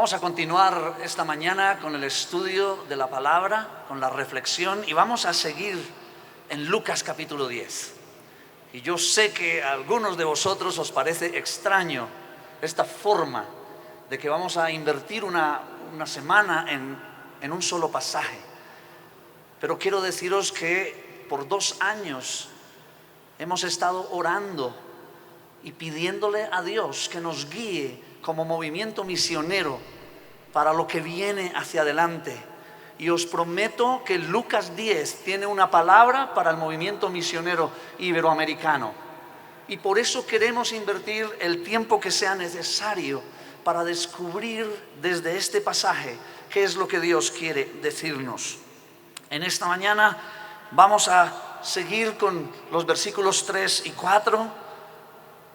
Vamos a continuar esta mañana con el estudio de la palabra, con la reflexión, y vamos a seguir en Lucas capítulo 10. Y yo sé que a algunos de vosotros os parece extraño esta forma de que vamos a invertir una semana en un solo pasaje. Pero quiero deciros que por 2 años hemos estado orando y pidiéndole a Dios que nos guíe como movimiento misionero para lo que viene hacia adelante. Y os prometo que Lucas 10 tiene una palabra para el movimiento misionero iberoamericano. Y por eso queremos invertir el tiempo que sea necesario para descubrir desde este pasaje qué es lo que Dios quiere decirnos. En esta mañana vamos a seguir con los versículos 3 y 4,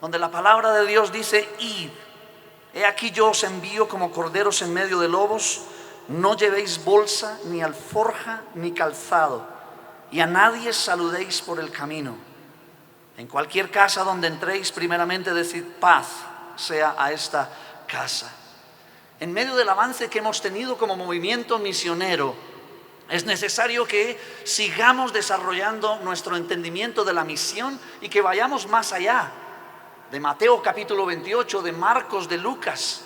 donde la palabra de Dios dice: id, he aquí yo os envío como corderos en medio de lobos. No llevéis bolsa, ni alforja, ni calzado, y a nadie saludéis por el camino. En cualquier casa donde entréis, primeramente decid paz sea a esta casa. En medio del avance que hemos tenido como movimiento misionero, es necesario que sigamos desarrollando nuestro entendimiento de la misión y que vayamos más allá de Mateo capítulo 28, de Marcos, de Lucas,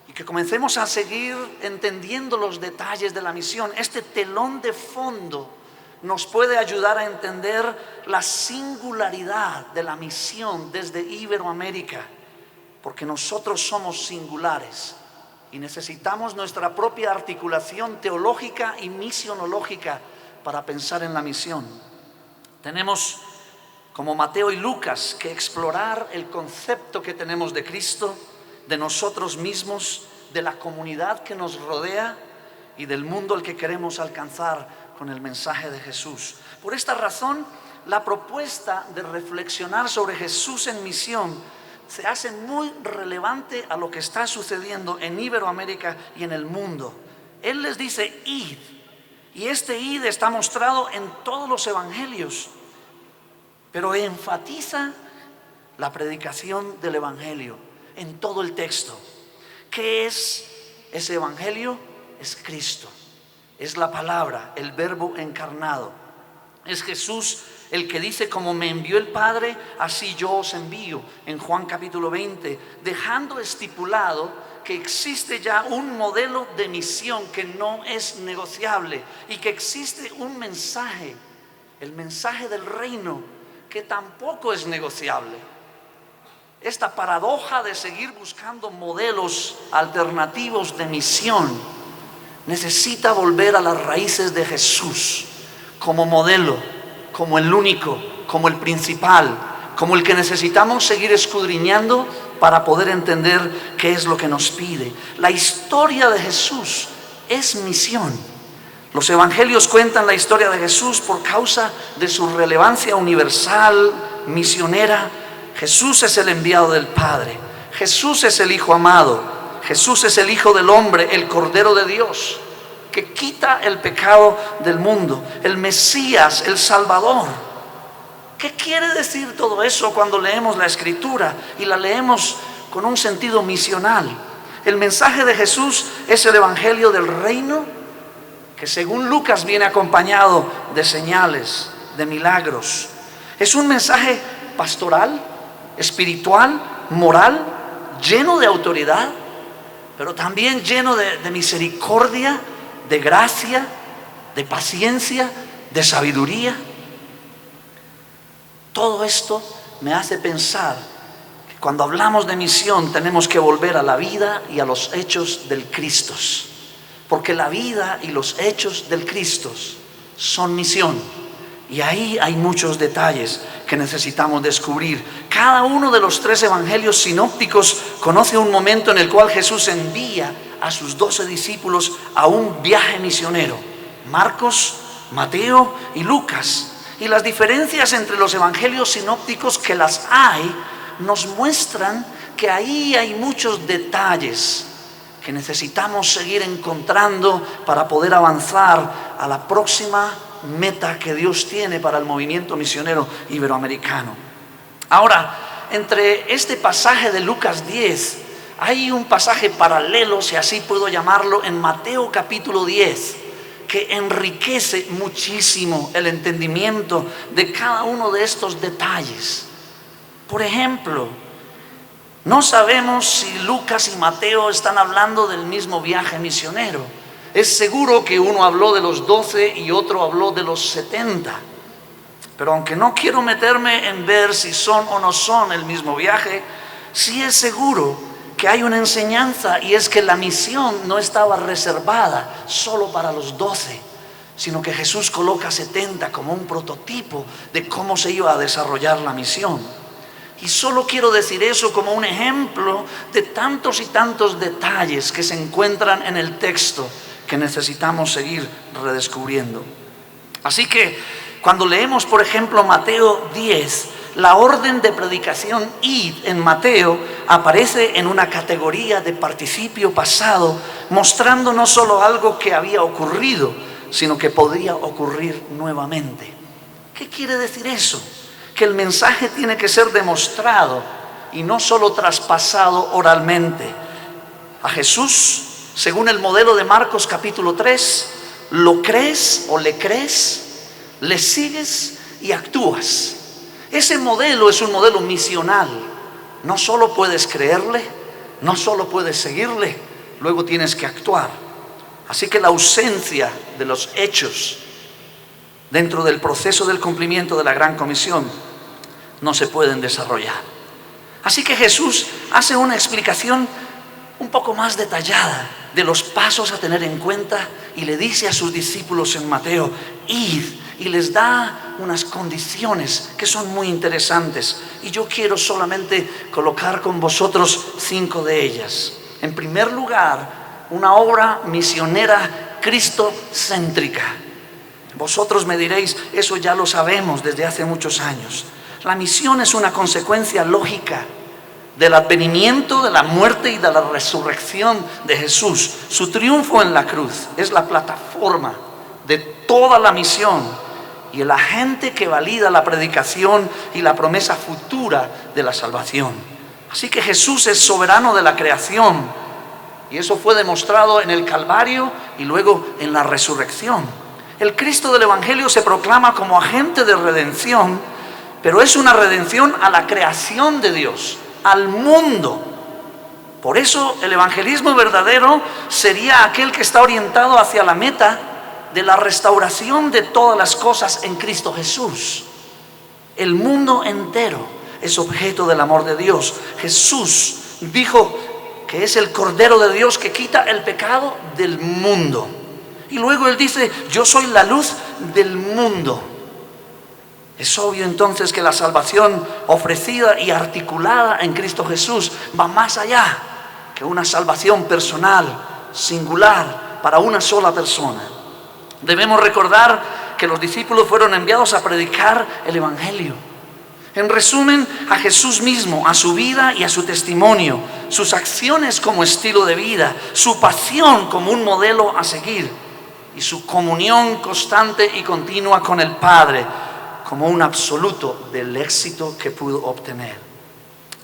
y que comencemos a seguir entendiendo los detalles de la misión. Este telón de fondo nos puede ayudar a entender la singularidad de la misión desde Iberoamérica, porque nosotros somos singulares y necesitamos nuestra propia articulación teológica y misionológica para pensar en la misión. Tenemos, como Mateo y Lucas, que explorar el concepto que tenemos de Cristo, de nosotros mismos, de la comunidad que nos rodea y del mundo al que queremos alcanzar con el mensaje de Jesús. Por esta razón, la propuesta de reflexionar sobre Jesús en misión se hace muy relevante a lo que está sucediendo en Iberoamérica y en el mundo. Él les dice id, y este id está mostrado en todos los evangelios, pero enfatiza la predicación del evangelio en todo el texto. ¿Qué es ese evangelio? Es Cristo, es la palabra, el verbo encarnado. Es Jesús el que dice: como me envió el Padre, así yo os envío, en Juan capítulo 20, dejando estipulado que existe ya un modelo de misión que no es negociable y que existe un mensaje, el mensaje del reino, que tampoco es negociable. Esta paradoja de seguir buscando modelos alternativos de misión necesita volver a las raíces de Jesús como modelo, como el único, como el principal, como el que necesitamos seguir escudriñando para poder entender qué es lo que nos pide. La historia de Jesús es misión. Los evangelios cuentan la historia de Jesús por causa de su relevancia universal, misionera. Jesús es el enviado del Padre. Jesús es el Hijo amado. Jesús es el Hijo del Hombre, el Cordero de Dios, que quita el pecado del mundo. El Mesías, el Salvador. ¿Qué quiere decir todo eso cuando leemos la Escritura y la leemos con un sentido misional? El mensaje de Jesús es el evangelio del reino, que según Lucas viene acompañado de señales, de milagros. Es un mensaje pastoral, espiritual, moral, lleno de autoridad, pero también lleno de misericordia, de gracia, de paciencia, de sabiduría. Todo esto me hace pensar que cuando hablamos de misión tenemos que volver a la vida y a los hechos del Cristo, porque la vida y los hechos del Cristo son misión. Y ahí hay muchos detalles que necesitamos descubrir. Cada uno de los 3 evangelios sinópticos conoce un momento en el cual Jesús envía a sus 12 discípulos a un viaje misionero. Marcos, Mateo y Lucas. Y las diferencias entre los evangelios sinópticos, que las hay, nos muestran que ahí hay muchos detalles que necesitamos seguir encontrando para poder avanzar a la próxima meta que Dios tiene para el movimiento misionero iberoamericano. Ahora, entre este pasaje de Lucas 10 hay un pasaje paralelo, si así puedo llamarlo, en Mateo capítulo 10, que enriquece muchísimo el entendimiento de cada uno de estos detalles. Por ejemplo, no sabemos si Lucas y Mateo están hablando del mismo viaje misionero. Es seguro que uno habló de los 12 y otro habló de los 70. Pero aunque no quiero meterme en ver si son o no son el mismo viaje, sí es seguro que hay una enseñanza, y es que la misión no estaba reservada solo para los 12, sino que Jesús coloca 70 como un prototipo de cómo se iba a desarrollar la misión. Y solo quiero decir eso como un ejemplo de tantos y tantos detalles que se encuentran en el texto que necesitamos seguir redescubriendo. Así que cuando leemos, por ejemplo, Mateo 10, la orden de predicación id en Mateo aparece en una categoría de participio pasado, mostrando no solo algo que había ocurrido, sino que podría ocurrir nuevamente. ¿Qué quiere decir eso? Que el mensaje tiene que ser demostrado y no solo traspasado oralmente. A Jesús, según el modelo de Marcos capítulo 3, lo crees o le crees, le sigues y actúas. Ese modelo es un modelo misional. No solo puedes creerle, no solo puedes seguirle, luego tienes que actuar. Así que la ausencia de los hechos dentro del proceso del cumplimiento de la Gran Comisión no se pueden desarrollar. Así que Jesús hace una explicación un poco más detallada de los pasos a tener en cuenta y le dice a sus discípulos en Mateo, id, y les da unas condiciones que son muy interesantes, y yo quiero solamente colocar con vosotros 5 de ellas. En primer lugar, una obra misionera cristocéntrica. Vosotros me diréis, eso ya lo sabemos desde hace muchos años. La misión es una consecuencia lógica del advenimiento, de la muerte y de la resurrección de Jesús. Su triunfo en la cruz es la plataforma de toda la misión y el agente que valida la predicación y la promesa futura de la salvación. Así que Jesús es soberano de la creación, y eso fue demostrado en el Calvario y luego en la resurrección. El Cristo del Evangelio se proclama como agente de redención, pero es una redención a la creación de Dios, al mundo. Por eso el evangelismo verdadero sería aquel que está orientado hacia la meta de la restauración de todas las cosas en Cristo Jesús. El mundo entero es objeto del amor de Dios. Jesús dijo que es el Cordero de Dios que quita el pecado del mundo. Y luego Él dice, yo soy la luz del mundo. Es obvio entonces que la salvación ofrecida y articulada en Cristo Jesús va más allá que una salvación personal, singular, para una sola persona. Debemos recordar que los discípulos fueron enviados a predicar el Evangelio. En resumen, a Jesús mismo, a su vida y a su testimonio, sus acciones como estilo de vida, su pasión como un modelo a seguir y su comunión constante y continua con el Padre como un absoluto del éxito que pudo obtener.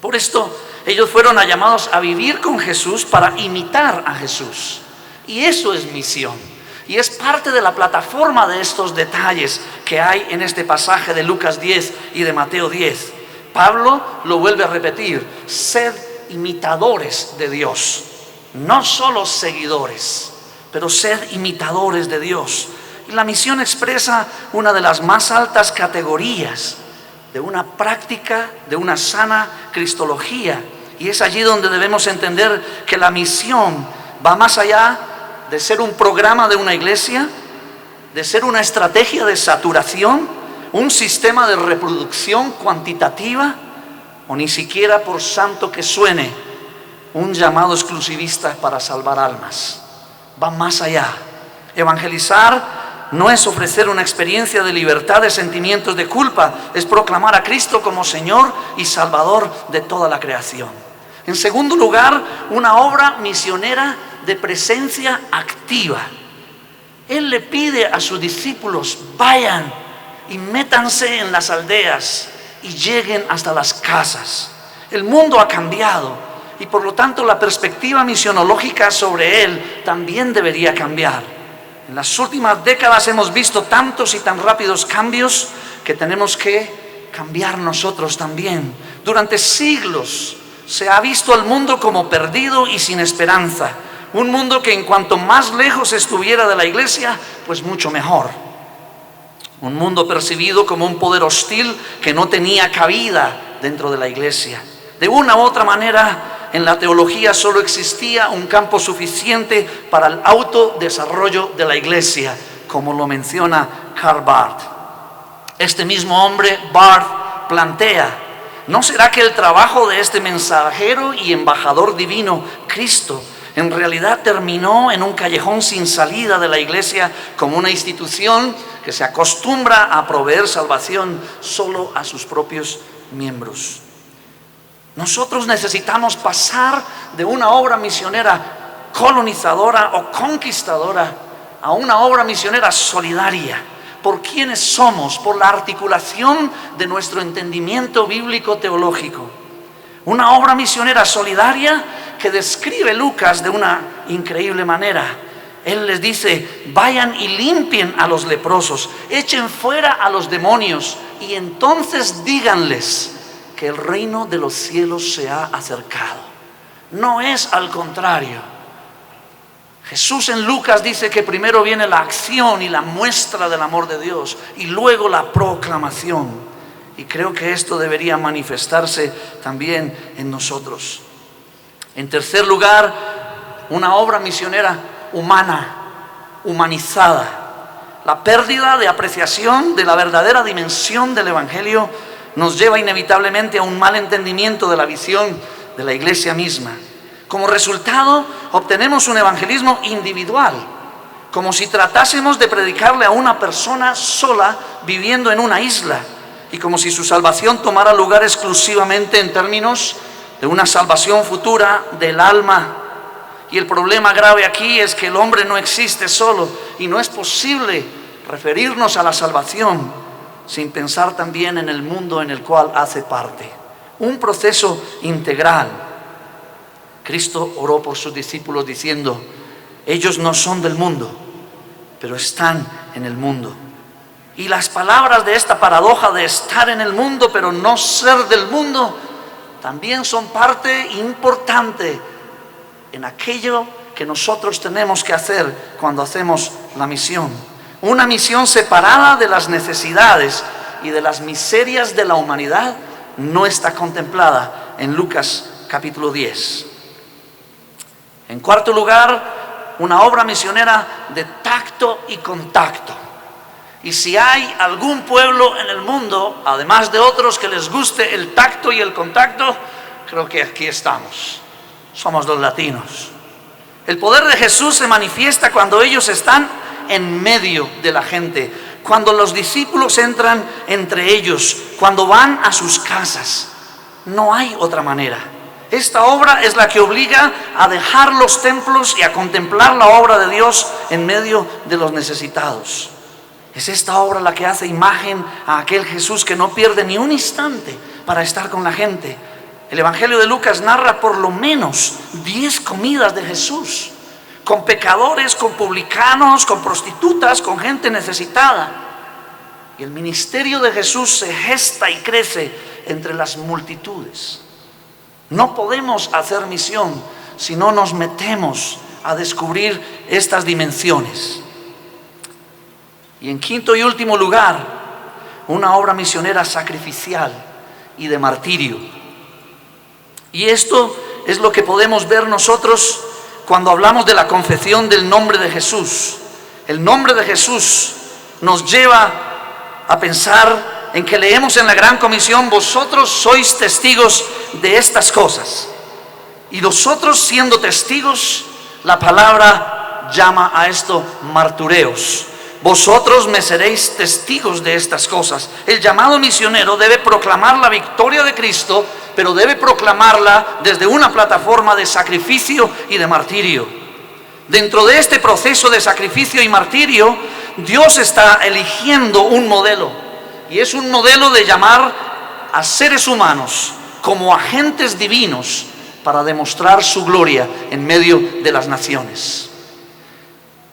Por esto, ellos fueron llamados a vivir con Jesús para imitar a Jesús. Y eso es misión. Y es parte de la plataforma de estos detalles que hay en este pasaje de Lucas 10 y de Mateo 10. Pablo lo vuelve a repetir: sed imitadores de Dios, no solo seguidores, pero sed imitadores de Dios. Y la misión expresa una de las más altas categorías de una práctica, de una sana cristología. Y es allí donde debemos entender que la misión va más allá de ser un programa de una iglesia, de ser una estrategia de saturación, un sistema de reproducción cuantitativa, o ni siquiera, por santo que suene, un llamado exclusivista para salvar almas. Va más allá. Evangelizar no es ofrecer una experiencia de libertad de sentimientos de culpa, es proclamar a Cristo como Señor y Salvador de toda la creación. En segundo lugar, una obra misionera de presencia activa. Él le pide a sus discípulos: vayan y métanse en las aldeas y lleguen hasta las casas. El mundo ha cambiado y por lo tanto la perspectiva misionológica sobre él también debería cambiar. En las últimas décadas hemos visto tantos y tan rápidos cambios que tenemos que cambiar nosotros también. Durante siglos se ha visto al mundo como perdido y sin esperanza. Un mundo que en cuanto más lejos estuviera de la iglesia, pues mucho mejor. Un mundo percibido como un poder hostil que no tenía cabida dentro de la iglesia. De una u otra manera, en la teología solo existía un campo suficiente para el autodesarrollo de la iglesia, como lo menciona Karl Barth. Este mismo hombre, Barth, plantea: ¿no será que el trabajo de este mensajero y embajador divino, Cristo, en realidad terminó en un callejón sin salida de la iglesia como una institución que se acostumbra a proveer salvación solo a sus propios miembros? Nosotros necesitamos pasar de una obra misionera colonizadora o conquistadora a una obra misionera solidaria. ¿Por quiénes somos? Por la articulación de nuestro entendimiento bíblico teológico. Una obra misionera solidaria que describe Lucas de una increíble manera. Él les dice: vayan y limpien a los leprosos, echen fuera a los demonios y entonces díganles que el reino de los cielos se ha acercado. No es al contrario. Jesús en Lucas dice que primero viene la acción y la muestra del amor de Dios y luego la proclamación. Y creo que esto debería manifestarse también en nosotros. En tercer lugar, una obra misionera humana, humanizada. La pérdida de apreciación de la verdadera dimensión del Evangelio nos lleva inevitablemente a un mal entendimiento de la visión de la iglesia misma. Como resultado, obtenemos un evangelismo individual, como si tratásemos de predicarle a una persona sola viviendo en una isla, y como si su salvación tomara lugar exclusivamente en términos de una salvación futura del alma. Y el problema grave aquí es que el hombre no existe solo, y no es posible referirnos a la salvación sin pensar también en el mundo en el cual hace parte. Un proceso integral. Cristo oró por sus discípulos diciendo: ellos no son del mundo, pero están en el mundo. Y las palabras de esta paradoja de estar en el mundo pero no ser del mundo también son parte importante en aquello que nosotros tenemos que hacer cuando hacemos la misión. Una misión separada de las necesidades y de las miserias de la humanidad no está contemplada en Lucas capítulo 10. En cuarto lugar, una obra misionera de tacto y contacto. Y si hay algún pueblo en el mundo, además de otros, que les guste el tacto y el contacto, creo que aquí estamos. Somos los latinos. El poder de Jesús se manifiesta cuando ellos están en medio de la gente, cuando los discípulos entran entre ellos, cuando van a sus casas. No hay otra manera. Esta obra es la que obliga a dejar los templos y a contemplar la obra de Dios en medio de los necesitados. Es esta obra la que hace imagen a aquel Jesús que no pierde ni un instante para estar con la gente. El Evangelio de Lucas narra por lo menos 10 comidas de Jesús, con pecadores, con publicanos, con prostitutas, con gente necesitada. Y el ministerio de Jesús se gesta y crece entre las multitudes. No podemos hacer misión si no nos metemos a descubrir estas dimensiones. Y en quinto y último lugar, una obra misionera sacrificial y de martirio. Y esto es lo que podemos ver nosotros cuando hablamos de la confesión del nombre de Jesús. El nombre de Jesús nos lleva a pensar en que leemos en la Gran Comisión: vosotros sois testigos de estas cosas. Y nosotros, siendo testigos, la palabra llama a esto martureos. Vosotros me seréis testigos de estas cosas. El llamado misionero debe proclamar la victoria de Cristo, pero debe proclamarla desde una plataforma de sacrificio y de martirio. Dentro de este proceso de sacrificio y martirio, Dios está eligiendo un modelo, y es un modelo de llamar a seres humanos como agentes divinos para demostrar su gloria en medio de las naciones.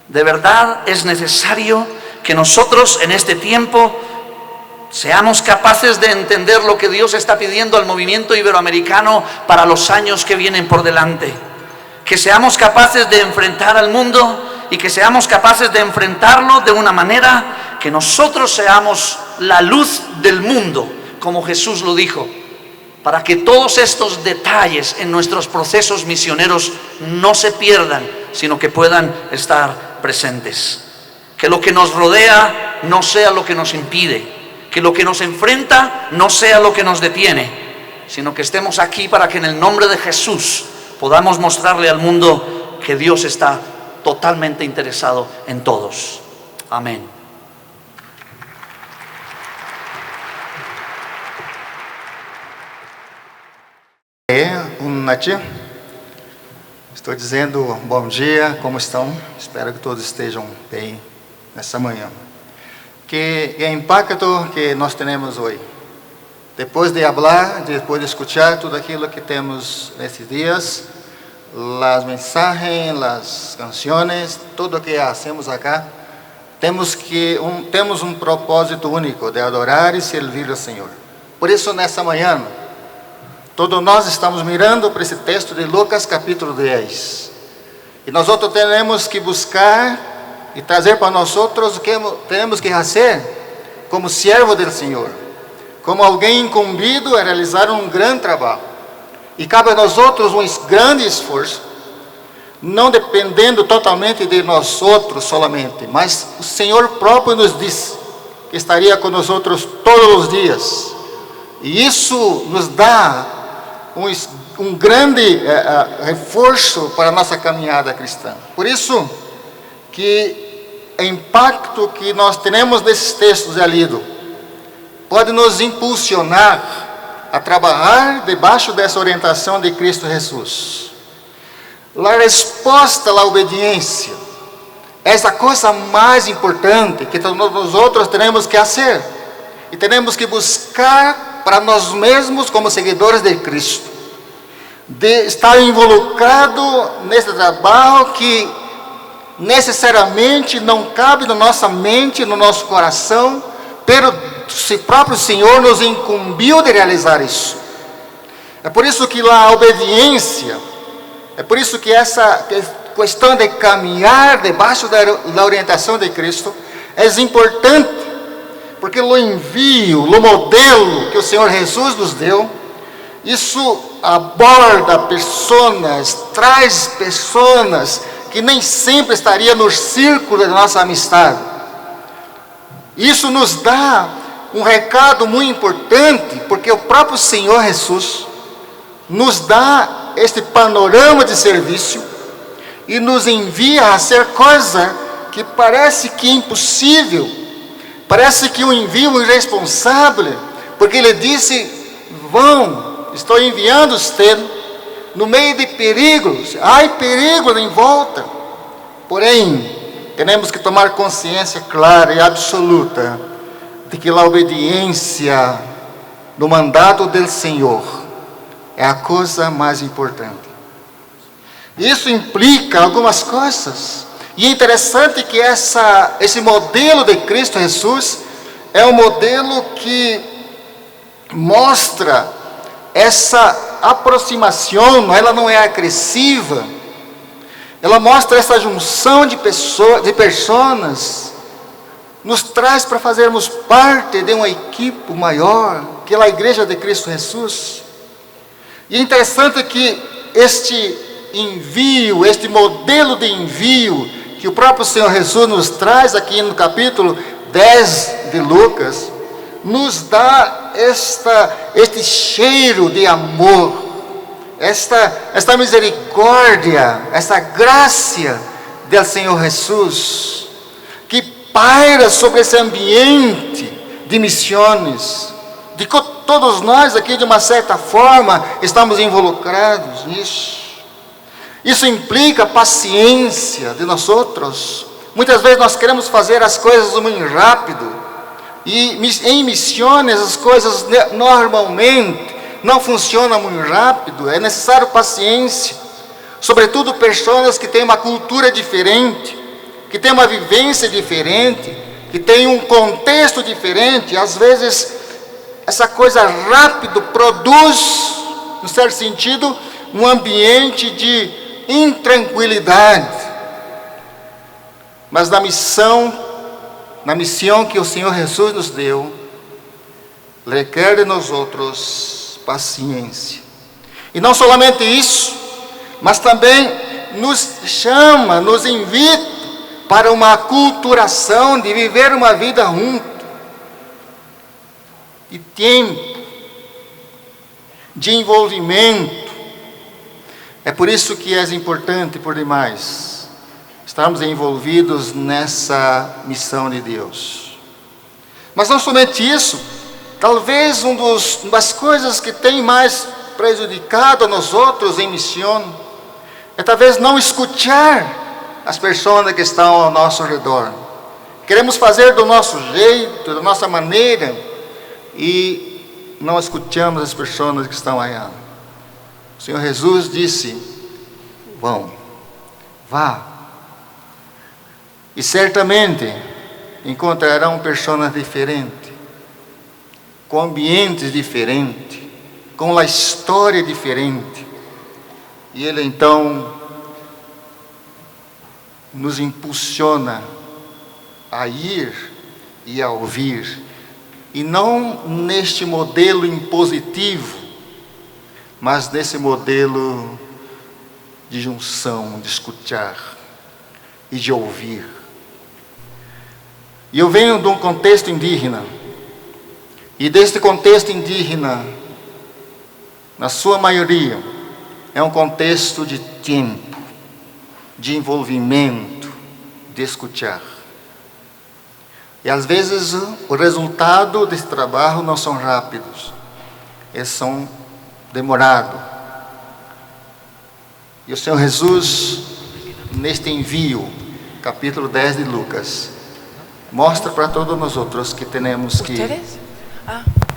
De verdad es necesario que nosotros en este tiempo seamos capaces de entender lo que Dios está pidiendo al movimiento iberoamericano para los años que vienen por delante. Que seamos capaces de enfrentar al mundo y que seamos capaces de enfrentarlo de una manera que nosotros seamos la luz del mundo, como Jesús lo dijo, para que todos estos detalles en nuestros procesos misioneros no se pierdan, sino que puedan estar presentes. Que lo que nos rodea no sea lo que nos impide, que lo que nos enfrenta no sea lo que nos detiene, sino que estemos aquí para que en el nombre de Jesús podamos mostrarle al mundo que Dios está totalmente interesado en todos. Amén. Estou dizendo bom dia, como estão? Espero que todos estejam bem nessa manhã. Que impacto que nós temos hoje? Depois de falar, depois de escutar tudo aquilo que temos nesses dias, as mensagens, as canções, tudo o que hacemos acá, temos um propósito único de adorar e servir ao Senhor. Por isso, nessa manhã, todos nós estamos mirando para esse texto de Lucas capítulo 10. E nós outros temos que buscar e trazer para nós outros o que temos que fazer como servo do Senhor, como alguém incumbido a realizar um grande trabalho. E cabe a nós outros um grande esforço, não dependendo totalmente de nós outros solamente, mas o Senhor próprio nos disse que estaria com nós outros todos os dias. E isso nos dá um grande reforço para a nossa caminhada cristã. Por isso que o impacto que nós temos nesses textos já lido pode nos impulsionar a trabalhar debaixo dessa orientação de Cristo Jesus. A resposta à obediência é a coisa mais importante que nós outros temos que fazer e temos que buscar para nós mesmos como seguidores de Cristo, de estar involucrado nesse trabalho que necessariamente não cabe na nossa mente, no nosso coração, pero o próprio Senhor nos incumbiu de realizar isso. É por isso que a obediência, é por isso que essa questão de caminhar debaixo da orientação de Cristo é importante, porque o envio, o modelo que o Senhor Jesus nos deu, isso aborda pessoas, traz pessoas que nem sempre estaria no círculo da nossa amistade. Isso nos dá um recado muito importante, porque o próprio Senhor Jesus nos dá este panorama de serviço e nos envia a hacer coisa que parece que é impossível, parece que um envio irresponsável, porque Ele disse: vão, estou enviando você no meio de perigos, há perigo em volta. Porém, temos que tomar consciência clara e absoluta de que a obediência no mandato do Senhor é a coisa mais importante. Isso implica algumas coisas. E é interessante que esse modelo de Cristo Jesus é um modelo que mostra essa aproximação, ela não é agressiva, ela mostra essa junção de pessoas, nos traz para fazermos parte de uma equipe maior, que é a Igreja de Cristo Jesus. E é interessante que este envio, este modelo de envio, que o próprio Senhor Jesus nos traz aqui no capítulo 10 de Lucas, nos dá este cheiro de amor, esta misericórdia, essa graça do Senhor Jesus, que paira sobre esse ambiente de missões, de que todos nós aqui, de uma certa forma, estamos involucrados nisso. Isso implica paciência de nós outros. Muitas vezes nós queremos fazer as coisas muito rápido, e em missões as coisas normalmente não funciona muito rápido, é necessário paciência. Sobretudo pessoas que têm uma cultura diferente, que têm uma vivência diferente, que têm um contexto diferente. Às vezes, essa coisa rápido produz, em certo sentido, um ambiente de intranquilidade. Mas na missão que o Senhor Jesus nos deu, requer de nós outros paciência. E não somente isso, mas também nos chama, nos invita para uma aculturação de viver uma vida junto, de tempo, de envolvimento. É por isso que é importante por demais estarmos envolvidos nessa missão de Deus. Mas não somente isso, talvez uma das coisas que tem mais prejudicado a nós outros em missão é talvez não escutar as pessoas que estão ao nosso redor. Queremos fazer do nosso jeito, da nossa maneira, e não escutamos as pessoas que estão aí. O Senhor Jesus disse: vá, e certamente encontrarão pessoas diferentes, com ambientes diferentes, com a história diferente. E Ele então nos impulsiona a ir e a ouvir, e não neste modelo impositivo, mas nesse modelo de junção, de escutar e de ouvir. E eu venho de um contexto indígena, e deste contexto indígena, na sua maioria, é um contexto de tempo, de envolvimento, de escutar. E às vezes o resultado desse trabalho não são rápidos, eles são demorados. E o Senhor Jesus, neste envio, capítulo 10 de Lucas, mostra para todos nós outros que temos que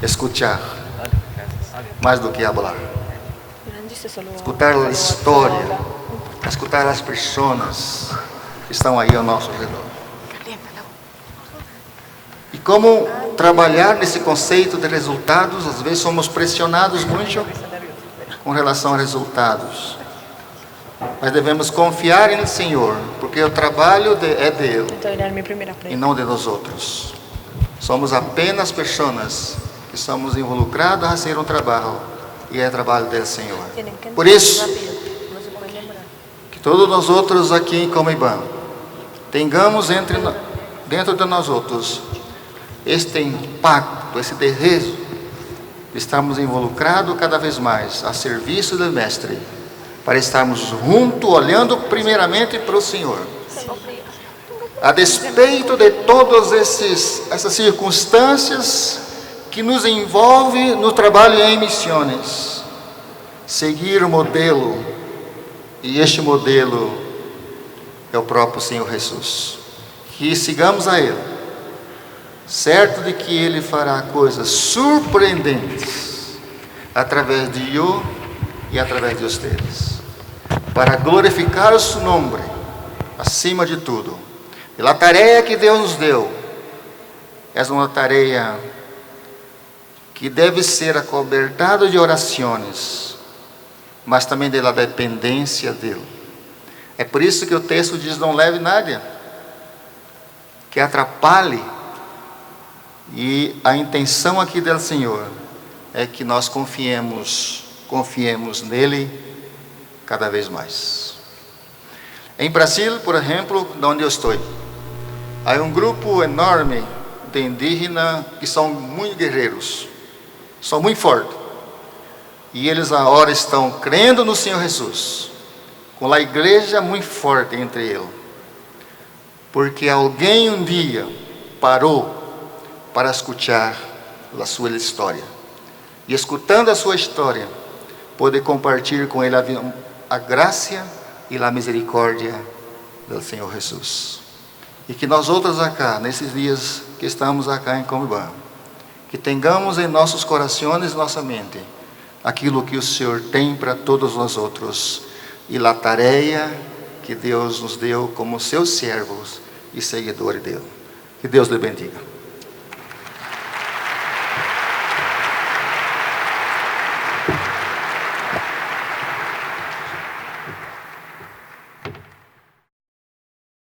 escutar mais do que falar. Escutar a história, escutar as pessoas que estão aí ao nosso redor. E como trabalhar nesse conceito de resultados, às vezes somos pressionados muito com relação a resultados. Mas devemos confiar no Senhor, porque o trabalho é dele e não de nós outros. Somos apenas pessoas que somos involucrados a fazer um trabalho, e é trabalho do Senhor. Por isso, que todos nós outros aqui em Comeibã tenhamos dentro de nós outros este impacto, esse desejo de estarmos involucrados cada vez mais a serviço do Mestre, para estarmos juntos, olhando primeiramente para o Senhor. A despeito de todas essas circunstâncias que nos envolvem no trabalho em missões, seguir o modelo, e este modelo é o próprio Senhor Jesus. Que sigamos a Ele, certo de que Ele fará coisas surpreendentes através de eu e através de vocês, para glorificar o seu nome acima de tudo. E a tarefa que Deus nos deu é uma tarefa que deve ser acobertada de orações, mas também da dependência dele. É por isso que o texto diz: não leve nada que atrapalhe. E a intenção aqui do Senhor é que nós confiemos nele cada vez mais. Em Brasil, por exemplo, onde eu estou, há um grupo enorme de indígenas que são muito guerreiros, são muito fortes, e eles agora estão crendo no Senhor Jesus, com a igreja muito forte entre eles, porque alguém um dia parou para escutar a sua história, e escutando a sua história, poder compartilhar com ele a graça e a misericórdia do Senhor Jesus. E que nós outros acá, nesses dias que estamos acá em Comeibã, que tenhamos em nossos corações e nossa mente aquilo que o Senhor tem para todos nós outros e a tarefa que Deus nos deu como seus servos e seguidores dele. Que Deus lhe bendiga.